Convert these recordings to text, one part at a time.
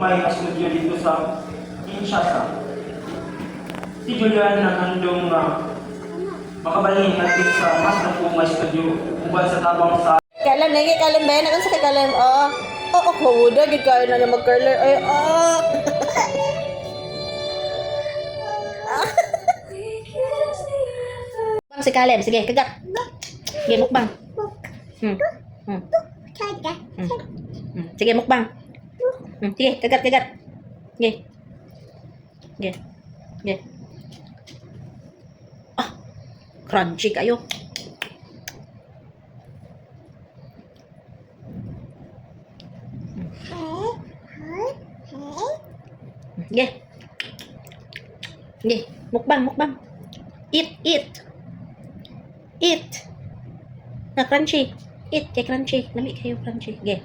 may studio dito sa Kinshasa. Si Julian na nandong makabalhin natin sa mas na po may studio uban sa tabang sa Kailan na kailan ba yan? Ano sa kailan? Huwag gid kayo na mag-curler. Ay, Bang si Kalem, sige, kagat. Sige, mukbang. Sige, mukbang. Sige, kagat. Sige. Sige. Sige. Crunchy kayo. Sige. Sige, mukbang. Eat. Na crunchy. Eat, kay crunchy. Lami kayo crunchy. Sige.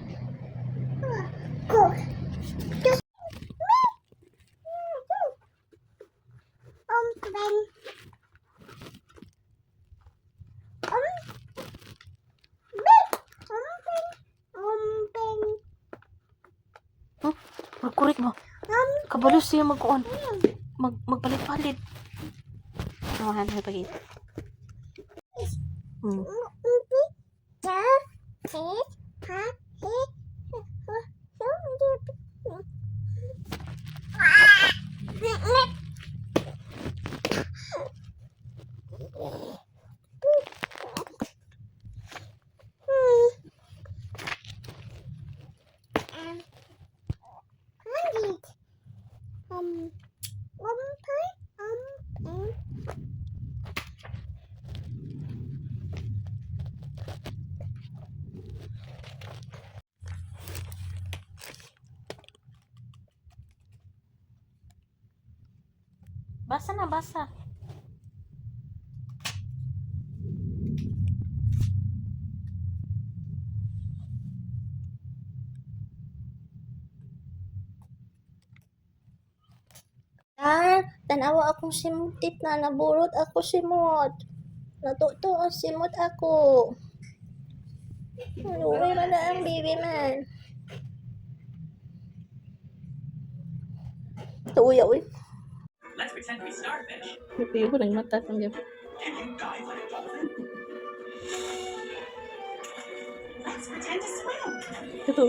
Magkurit mo. Kabalo siya magkuon. Magpalit-palit. Ano pagit. Basa. Tanawa akong simutit na naburot ako simot. Natuto ang simot ako. Uwi man na ang baby man. Tuya, uy. Let's pretend we starfish. Piyo ko ng mata ng gabi. Can you dive like a dolphin? Let's pretend to swim. Ito.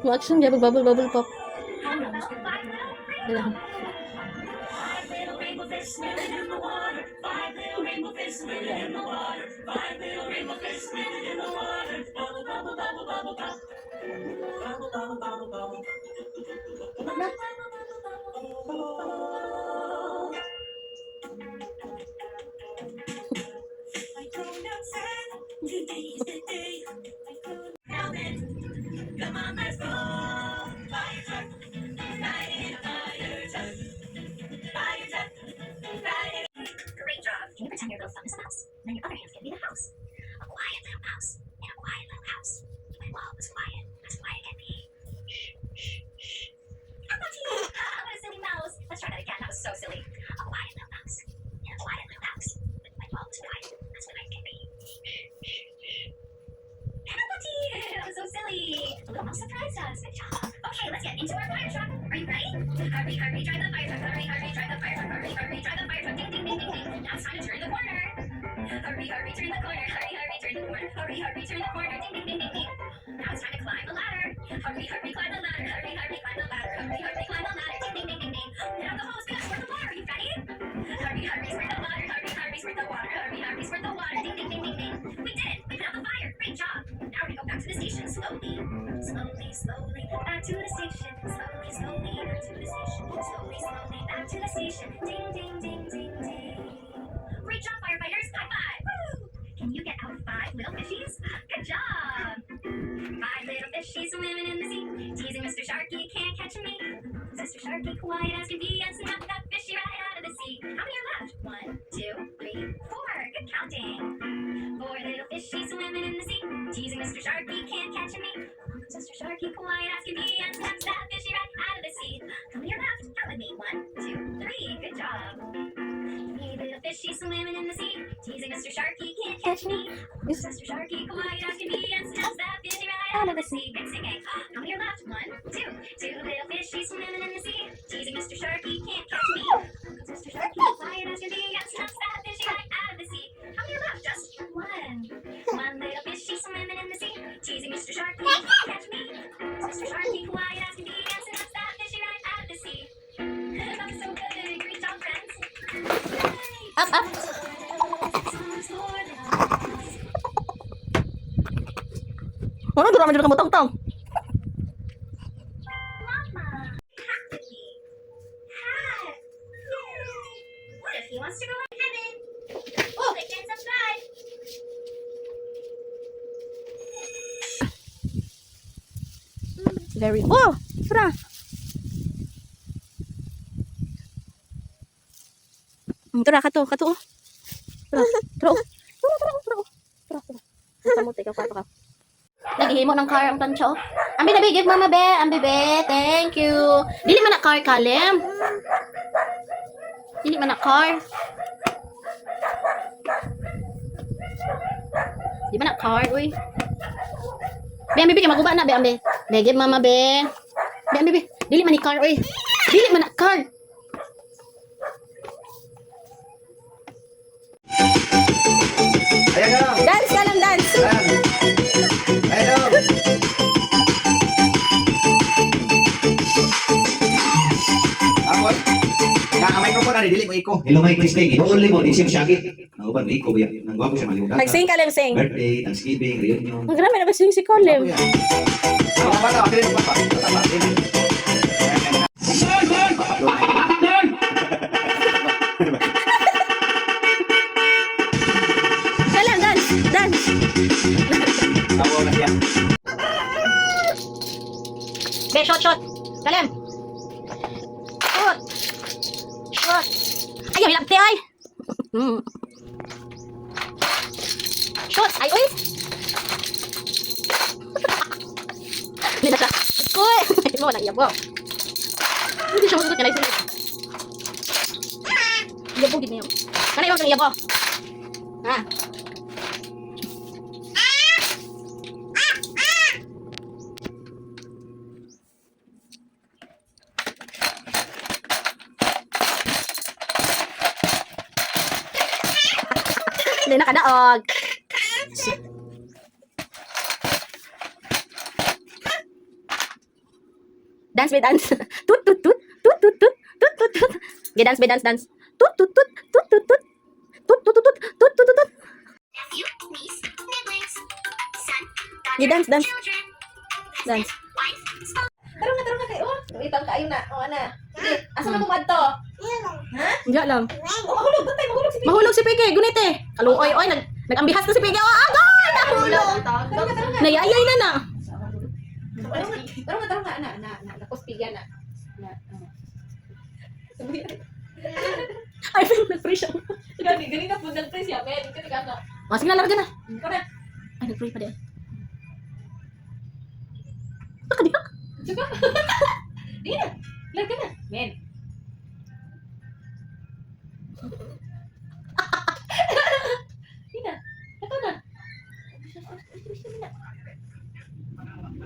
Mo-action gabi, bubble pop. Ayan. Five little rainbow fish swimming in the water. Five little rainbow fish swimming in the water. Five little rainbow fish swimming in the water. Bubble, bubble, bubble, bubble, bubble. Bubble, bubble, bubble, bubble. I go outside. Today's the day. I go now then. Come on, let's go. Fire truck. Riding in a fire truck. Fire truck. Riding. Great job. Can you pretend your little thumb is a mouse? And then your other hand's gonna be the house. A quiet little mouse in a quiet little house. My wall was quiet as quiet can be. Shh. Apple tea! What a silly mouse. Let's try that again. That was so silly. A quiet little mouse in a quiet little house. My wall was quiet as quiet can be. Shh. Apple tea! That was so silly. The little mouse surprised us. Good job. Okay, let's get into our fire truck. Are you ready? Hurry, drive the fire truck. Hurry, drive the fire truck. Hurry, drive the fire truck. Ding, ding, ding, ding, ding. Now it's time to turn the corner. Hurry, turn the corner. Hurry, turn the corner. Hurry, turn the corner. Ding, ding, ding, ding, ding. Now it's time to climb the ladder. Hurry, climb the ladder. Hurry, climb the ladder. Hurry, climb the ladder. Ding, ding, ding, ding, ding. Now the hose, we gotta squirt the water. Are you ready? Hurry, squirt the water. Hurry, squirt the water. Hurry, squirt the water. Ding, ding, ding, ding, ding. We did it. We put out the fire. Great job. Now we're gonna go back to the station slowly. Slowly, back to the station. Slowly, back to the station. Slowly, back to the station. Ding, ding, ding, ding, ding. Great job, firefighters. High five. Woo! Can you get out 5 little fishies? Good job. 5 little fishies swimming in the sea. Teasing Mr. Sharky, can't catch me. Mr. Sharky, quiet as can be, and snap that fishy right out of the sea. How many are left? 1, 2, 3, 4. Good counting. 4 little fishies swimming in the sea. Teasing Mr. Sharky, can't catch me. Mr. Sharky, quiet as can be, and snaps that fishy right out of the sea. How many are left? Count with me. 1, 2, 3. Good job. 3 little fishies swimming in the sea. Teasing Mr. Sharky, can't catch me. Mr. Sharky, quiet as can be, and snaps that fishy right out of the sea. And singing, how many are left? 1, 2. 2 little fishies swimming in the sea. Teasing Mr. Sharky, can't catch me. Comes Mr. Sharky, quiet as can be, and snaps that fishy right out of the sea. How many are left? Just 1. 1 little fishy swimming in the sea. Teasing Mr. Sharky, can't catch me. Comes Mr. Sharky, quiet as can be, and snaps that fishy right out of the sea. That was so good. Great job, friends. Yay. Up, up. Songs for the Ano, dura man dito ka tong. Mama. Hat with me. Hat. Yay. What if he wants to go to heaven? Oh, click and subscribe. Very. Oh, tara. Tara ka to. Oh. Tara. Kamu teka pa ka. Naghihimo ng car ang plancha. Ambi na give mama be. Ambi be. Thank you. Dili man na car kalem. Dili man na car. Di man na car, uy. Be, ambi be, maguba na, be, ambi. Be, give mama, be. Be, ambi, be. Dili man ni car, uy. Dili man na car. Ayan na! Dance ka lang, dance. Ayan na! Ako, ang microphone na dili mo iko. Hello, Mike Christine. Only mo, di siya masyagi. Nauban mo iko, biya. Nang gwapo siya malimutan. Mag-sing ka lang, sing. Birthday, Thanksgiving, reunion. Ang grabe na ba sing si Colin? Ako yan. Ako, bata, ako rin, bata. Bata, din. Ka lang, dance. Dance. Ako na siya. Be, shot. Kalem. Shot. Ay, ang hilabte, ay. Shot. Ay, uy. Hindi na siya. Uy. Hindi mo, nang iyabo. Hindi siya masagot niya na isunod. Iyabo, gid niyo. Kana yung kang iyabo. Ha? Hindi nakadaog. Dance be dance. Tut tut tut tut tut tut tut tut tut. Ge dance be dance dance. Tut tut tut tut tut tut. Tut tut tut tut tut tut tut. Nephew, niece, siblings, son, Ge dance dance children, dance. wife, spouse. Tarong na kayo. Oh, itang kayo na. Oh ana. Sige, asa na bumad to? Ha? Diya lang. Oh, mahulog batay, mahulog si Piki. Mahulog si Piki, gunite. Kaluoy oy nagambihas na si Piki. Oh, agay! Nahulog. Nayayay na. Tarong na. Nakuspigan na. Ay, nag-pray siya. Galing ka po nag-pray siya, men. Kasi ka na. Oh, sige na, larga na. Ikaw na. Ay, nag-pray pa din. Nakadiyak. Sige. Di na. Lag ka na. Men. Di na. Ito na.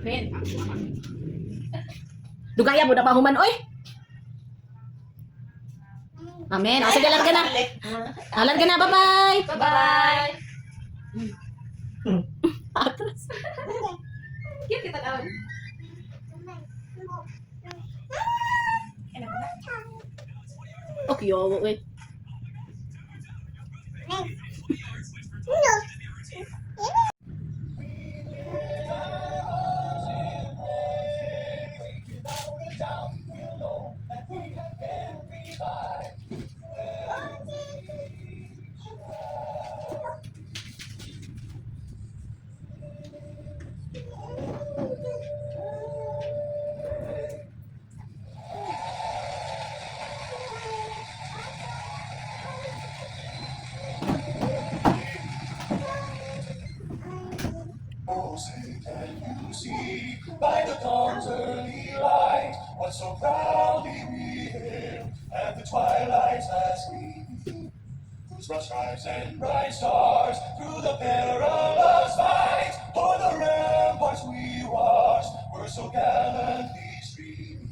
Men. Dugaya mo na mahuman, oy. Amen. O, sige, larga na. Larga na, bye-bye. Bye-bye. Atras. Cute kita tawag. Okay, yo, wait. Oh, say can you see by the dawn's early light what so proudly we hailed at the twilight's last gleam? Whose broad stripes and bright stars through the perilous fight o'er the ramparts we stream.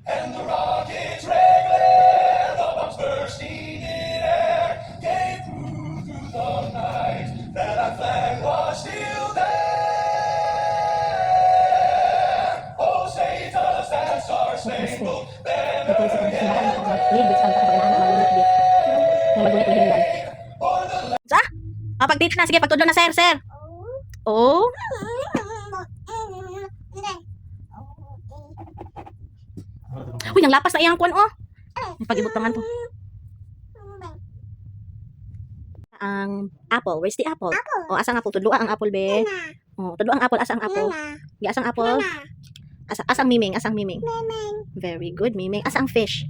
And the rocket's red glare, the bombs bursting in air, gave proof through the night that our flag was still there. Oh, say does that star-spangled banner yet Sa? Pag-date na. Sige, pagtudlo na, sir, sir. Oh. Uy, ang lapas na iyang kuwan, oh. May pag-ibutangan to. Ang apple. Where's the apple? Oh, asang apple? Tudlo ang apple, be. Oh, tudlo ang apple. Asang apple? Yeah, asang apple? Asang miming? Asang miming? Very good, miming. Asang fish?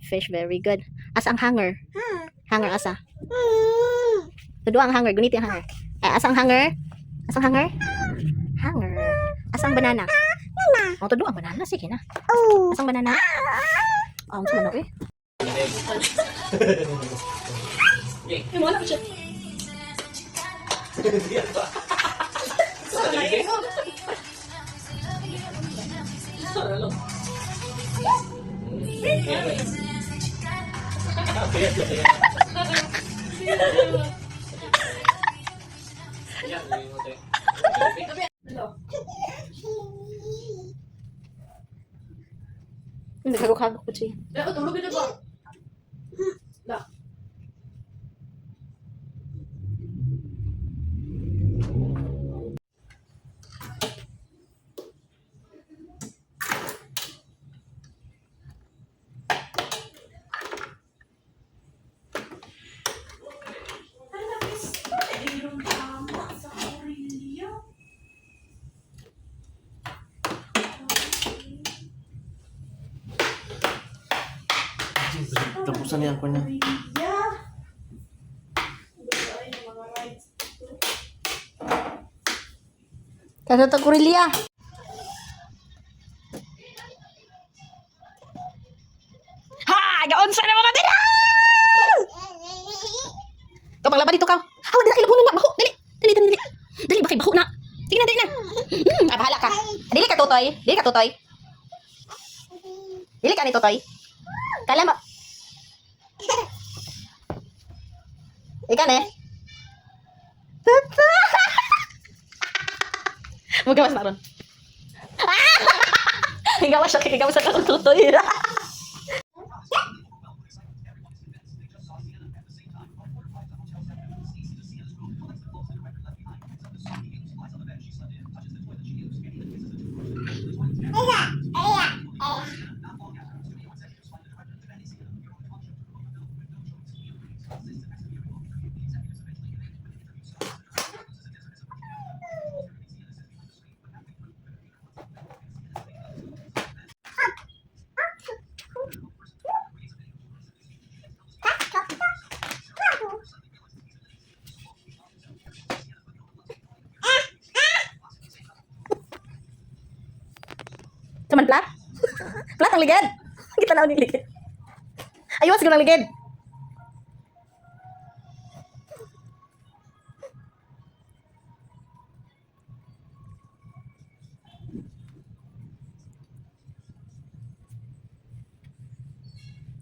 Fish, very good. Asang hanger? Hanger, asa? Tudlo ang hanger. Guniti ang hanger. Asang hanger? Asang hanger? Hanger. Asang banana? Oh, tudlo ang banana. Sige na. Asang banana? Oh, ang sama na, eh. Wala ko siya. Hindi kagok-kagok po siya. Tulog na ba? Tapusan niya ako niya. Kaya ito, Kurilia. Ha! Gaon sa na mga dila! Ikaw panglaban dito ka. Hawa, dila kayo labunan na. Baho, dali. Dali, dali, dali. Dali, bakit baho na. Sige na, dali na. Bahala ka. Dili ka, Tutoy. Dili ka, Tutoy. Dili ka ni Tutoy. Kala ba? Ikan eh. Magawas na ron. Higawas siya, higawas sa Tutoy. Cuman plat? Plat ang ligid. Kita na ang ligid. Ayos, siguro ang ligid.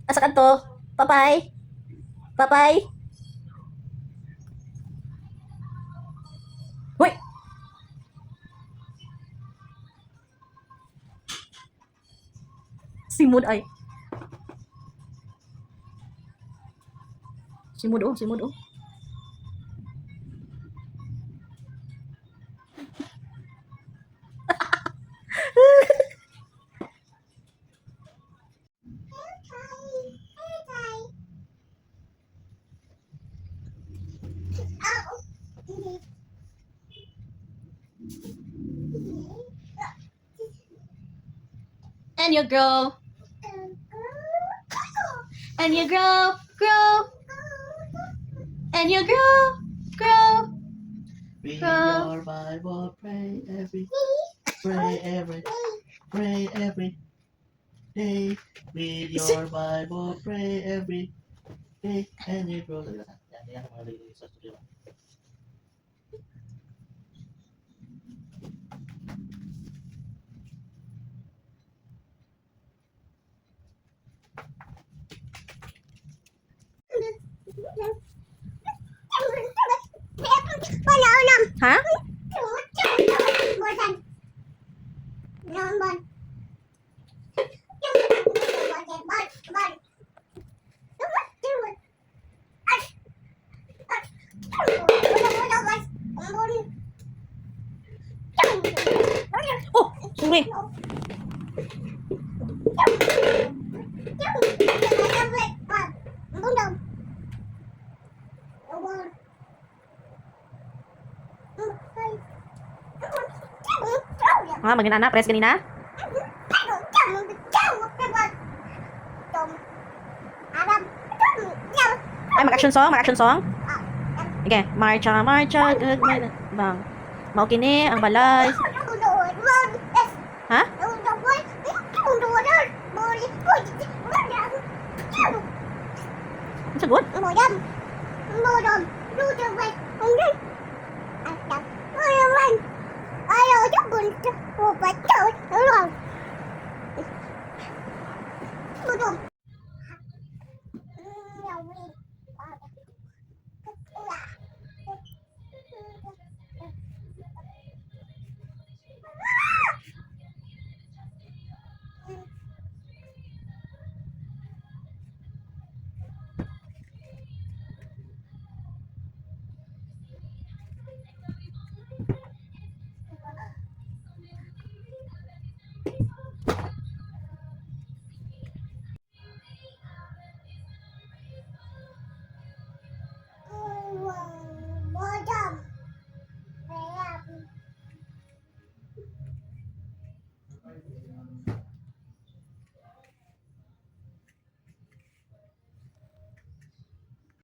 Asa kanto? Papay? Papay? Hoy! Simod ay. Simod oh, simod oh. And you grow. And you grow, grow. And you grow, grow. Read Grow. your Bible, pray every day. Read your Bible, pray every day, and you grow. Yan ang mga lilis sa studio. Ha? Oh, sorry. Ah, magina na, press ganina. Ay, mag-action song, mag-action song. Okay, marcha, marcha, bang. Mao kini ang balay. Ha? Ang sagot?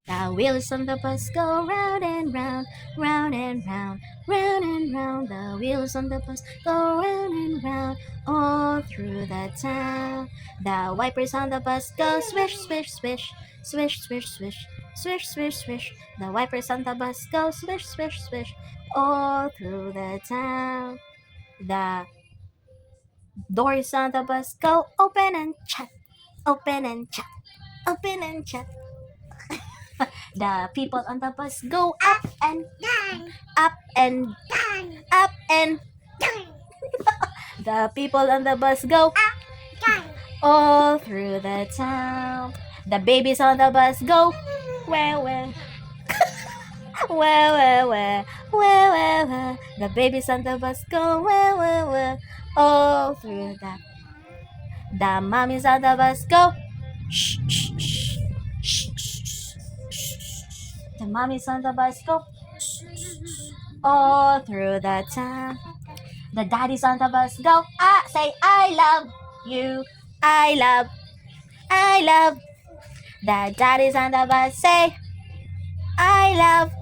The wheels on the bus go round and round, round and round, round and round. The wheels on the bus go round and round, all through the town. The wipers on the bus go swish, swish, swish, swish, swish, swish, swish, swish, swish. The wipers on the bus go swish, swish, swish, all through the town. The doors on the bus go open and shut, open and shut, open and shut. The people on the bus go up and up and up and the people on the bus go all through the town. The babies on the bus go where where where where where where where. The babies on the bus go where all through that. The mommies on the bus go shh shh shh shh shh shh. The mommies on the bus go all through the town. The daddies on the bus go say I love you, I love. The daddies on the bus say I love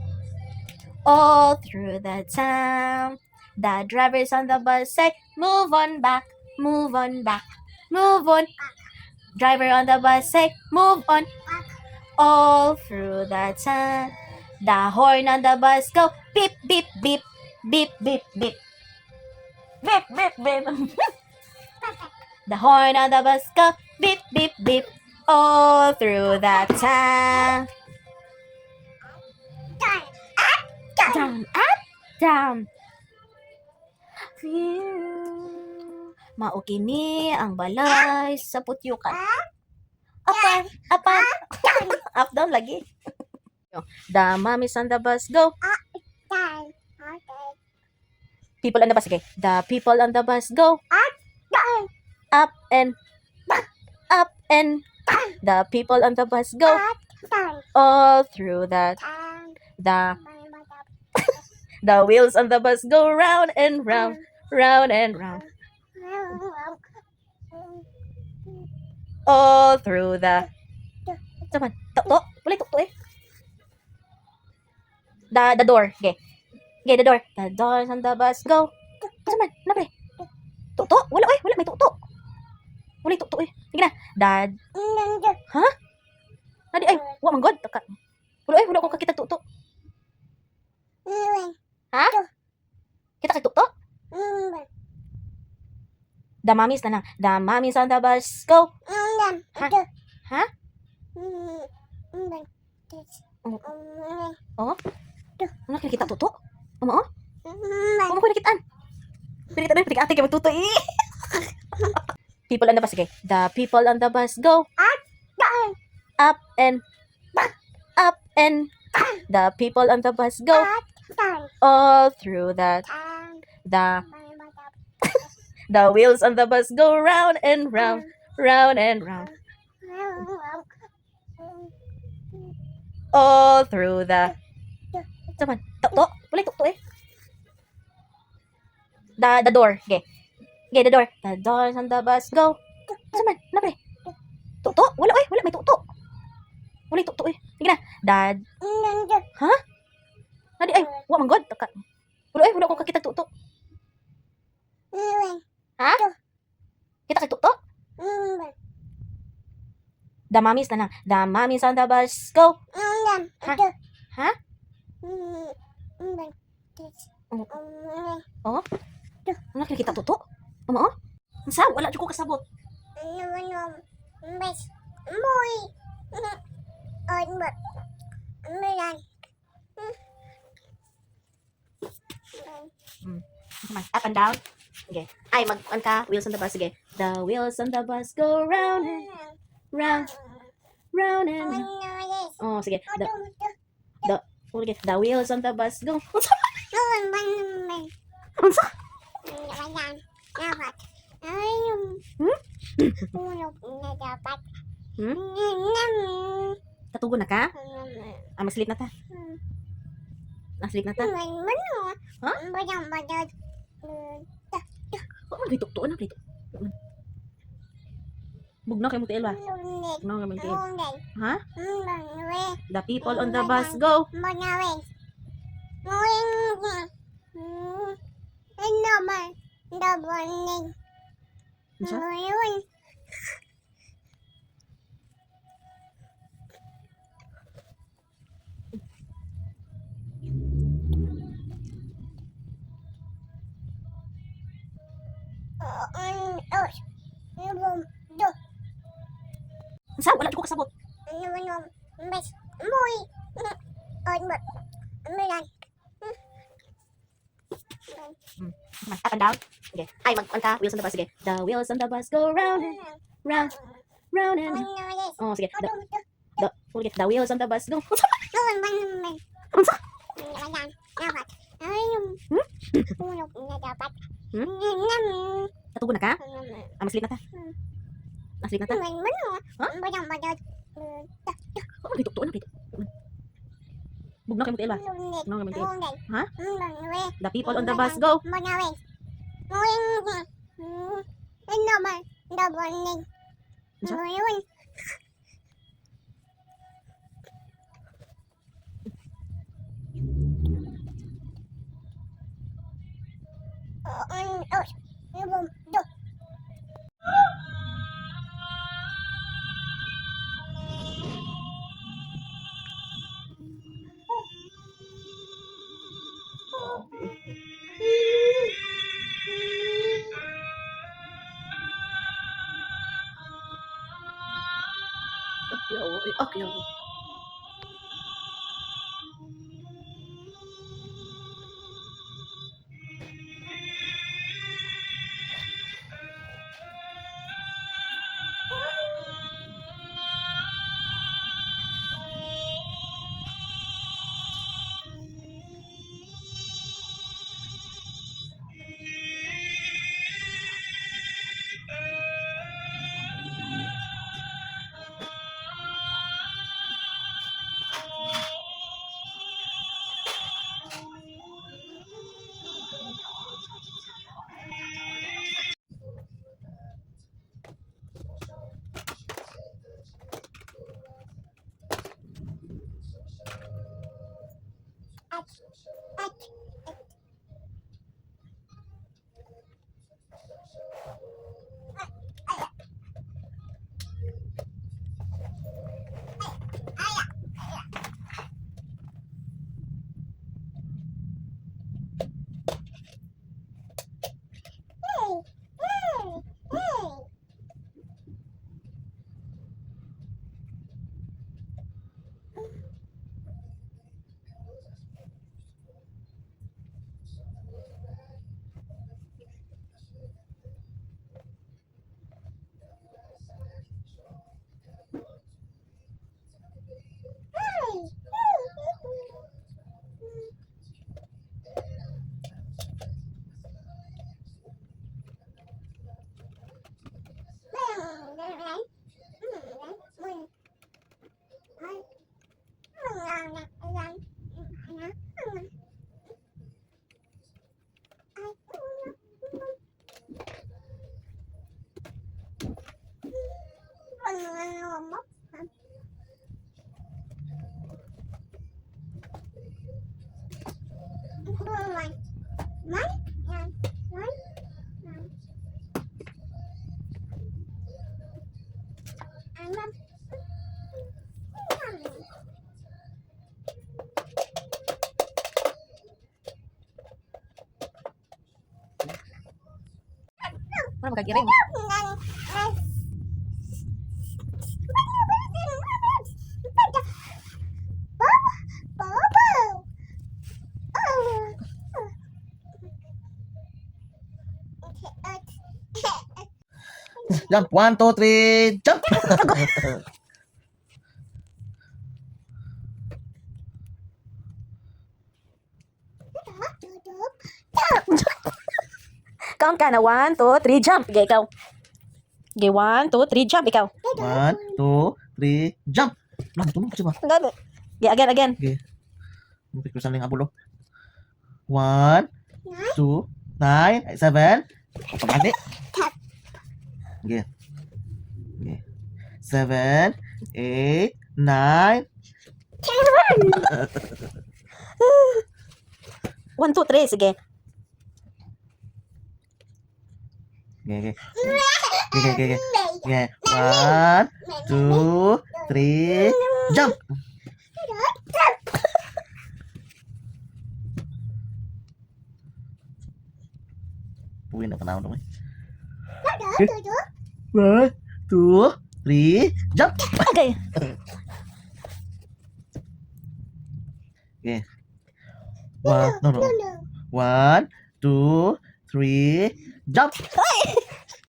all through the town. The drivers on the bus say move on back, move on back, move on. Driver on the bus say move on all through the town. The horn on the bus go beep beep beep beep beep beep beep beep beep. The horn on the bus go beep beep beep all through the town. Down, up, down. Phew. Mao kini ang balay sa putyukan. Up, up, up, down lagi. The mommies on the bus go. People on the bus, okay. The people on the bus go. Up and the people on the bus go all through that. The wheels on the bus go round and round, round and round, all through the. Saman, to, wala to eh. The door, okay. Okay, the door. The doors on the bus go. Saman, napre. To, wala may to. Wala to eh. Sige na. Dad. Ha? Nadi ay, wa man god. Wala ko kakita to. Ha? Kita kay to? The mommies na lang. The mommies on the bus go. Ha? Ha? Oh? Ano kita to? Ano? Kung ko nakitaan. Pilitan na, ate kayo magtuto eh. People on the bus, okay. The people on the bus go up and the people on the bus go all through the the wheels on the bus go round and round, round and round, all through the Saman, to, wala to eh. The door, okay. Okay, the door. The doors on the bus go. Saman, napre. To, wala may to. Wala to eh. Sige na. Dad. Ha? Nadi ay, wa man god taka. Wala ko kakita to. Ha? Kita kay to? The mommies na lang. The mommies on the bus go. Ha? Oh? Ano nakikita to? Oh? Sa wala jud ko kasabot. Come on, up and down. Okay. Ay, mag-an ka. Wheels on the bus. Sige. The wheels on the bus go round and round. Round and oh, sige. The wheels on the bus go. Unsa? Katugo na ka? Maslip na ta. Naslip na ta. Ha? Oh, magitutuan na dito. Bugno kay mo tiil ba? No, kay mo tiil. Ha? The people on the bus go. Unsa? Unsa? Wala jud ko kasabot. Come on, up and down. Okay. Ay, mag-on ka. Wheels on the bus. Sige. The wheels on the bus go round and round. Round and oh, sige. The wheels on the bus go. Unsa? Katugo na ka? Maslip na ta. Naslip na ta. Ha? Oh, magitutuan na dito. Bugno kay mo tiil ba? No, kay mo tiil. Ha? The people on the bus go. Unsa? Okay. Ano magkagiring? Jump. 1, 2, 3, jump. Count ka na. 1, 2, 3, jump. Sige, ikaw. Sige, 1, 2, 3, jump. Ikaw. 1, 2, 3, jump. Lang, tulong kasi ba? Ang gabi. Sige, again. Mungkin ko saling abulo. 1, 2, 9, 7. Pagkali. Okay. 7, 8, 9. 1, 2, 3. Sige. Okay. 1, 2, 3, jump. Uwi na panahon naman. 1, 2, 3, jump. Okay. Okay. No. 1, 2, 3, jump.